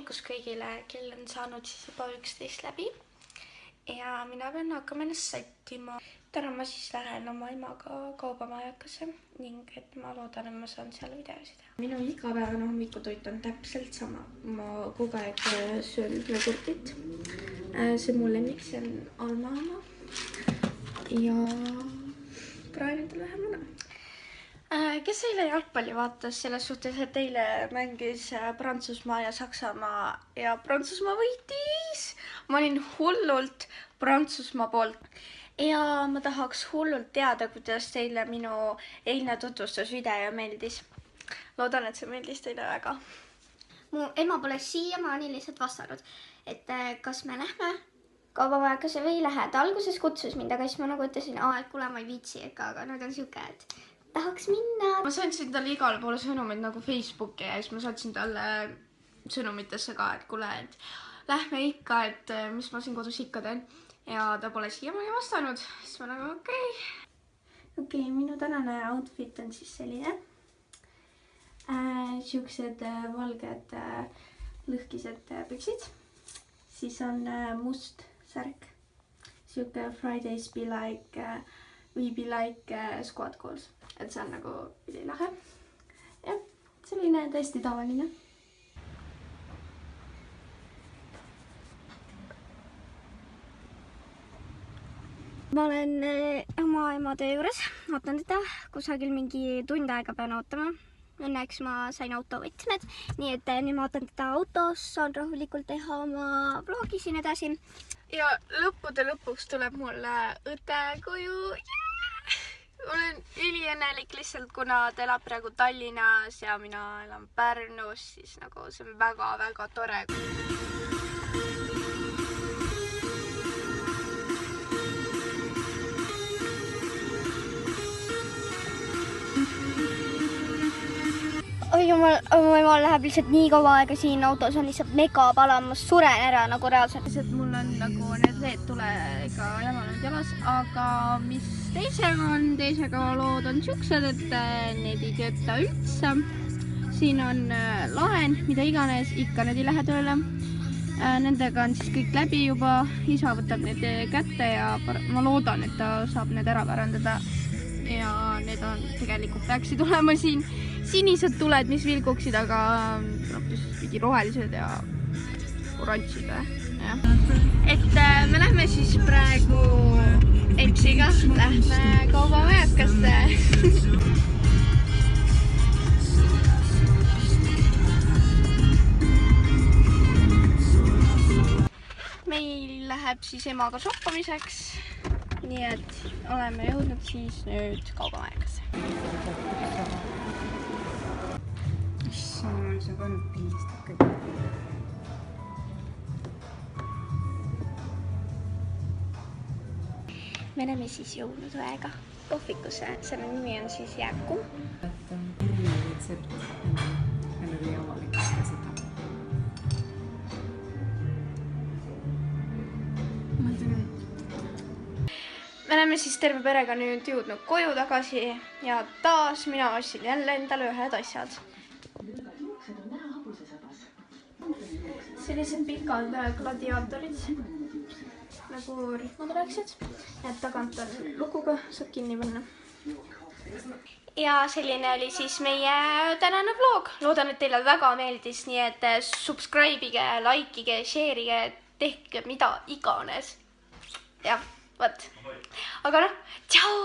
hommikust kõigile, kell on saanud siis juba 11 läbi ja mina pean hakkama ennast sättima. Täna ma siis lähen oma emaga kaubamajakasse ning et ma loodan, et ma saan seal videosid teha. Minu igapäevane hommikutoit on täpselt sama. Ma kogu aeg söön jogurtit. See on mu lemmik, see on Alma oma. Ja praegu nüüd läheb mõne. Kes eile jalgpalli vaatas selles suhtes, et eile mängis Prantsusmaa ja Saksamaa ja Prantsusmaa võitis. Ma olin hullult Prantsusmaa poolt ja ma tahaks hullult teada, kuidas teile minu eilne tutvustusvideo meeldis. Loodan, et see meeldis teile väga. Mu ema pole siiamaani lihtsalt vastanud, et kas me lähme kaubamajakasse või ei lähe. Ta alguses kutsus mind, aga siis ma nagu ütlesin, et kuule, ma ei viitsi, aga nüüd on siuke, et tahaks minna. Ma saatsin talle igale poole sõnumid nagu Facebooki ja siis ma saatsin talle sõnumitesse ka, et kuule, et lähme ikka, et mis ma siin kodus ikka teen. Ja ta pole siiamaani vastanud, siis ma nagu okei, minu tänane outfit on siis selline. Siuksed valged lõhkised püksid. Siis on must särk. Siuke Fridays be like squad goals. Et see on nagu ülilahe. Ja, selline tõesti tavaline. Ma olen oma ema töö juures, ootan teda, kusagil mingi tund aega pean ootama. Õnneks ma sain autovõtmed, nii et nüüd ma ootan teda autos, saan rahulikult teha oma vlogi siin edasi. Ja lõppude lõpuks tuleb mulle õde koju. Olen üliõnnelik lihtsalt, kuna ta elab praegu Tallinnas ja mina elan Pärnus, siis nagu see on väga-väga tore. Oi jumal, mu emal läheb lihtsalt nii kaua aega siin autos, on lihtsalt mega palav, ma suren ära nagu reaalselt. Lihtsalt mul on nagu need leed tulega jamanud jalas, aga mis teisega on? Teisega lood on siuksed, et need ei tööta üldse. Siin on laen, mida iganes, ikka need ei lähe tööle. Nendega on siis kõik läbi juba, isa võtab need kätte ja ma loodan, et ta saab need ära parandada. Ja need on tegelikult peaksid olema siin sinised tuled, mis vilguksid, aga pidi rohelised ja oranžid. Et me lähme siis praegu Epsiga, lähme kaubamajakasse. Meil läheb siis emaga shoppamiseks. Nii et oleme jõudnud siis nüüd kaubamajakasse. Issand, see on piistab kõik. Me oleme siis jõudnud õega kohvikusse. Selle nimi on siis Jääku. Et on retsept enne või avalikas ka seda. Me oleme siis terve perega nüüd jõudnud koju tagasi ja taas mina ostsin jälle endale ühed asjad. Sellised pikad gladiaatorid, nagu rihmad oleksid. Ja tagant on lukuga, saab kinni panna. Ja selline oli siis meie tänane vlog. Loodan, et teile väga meeldis, nii et subscribe'ige, likeige, share'ige, tehke mida iganes. Ja, võt. Aga noh, tšau!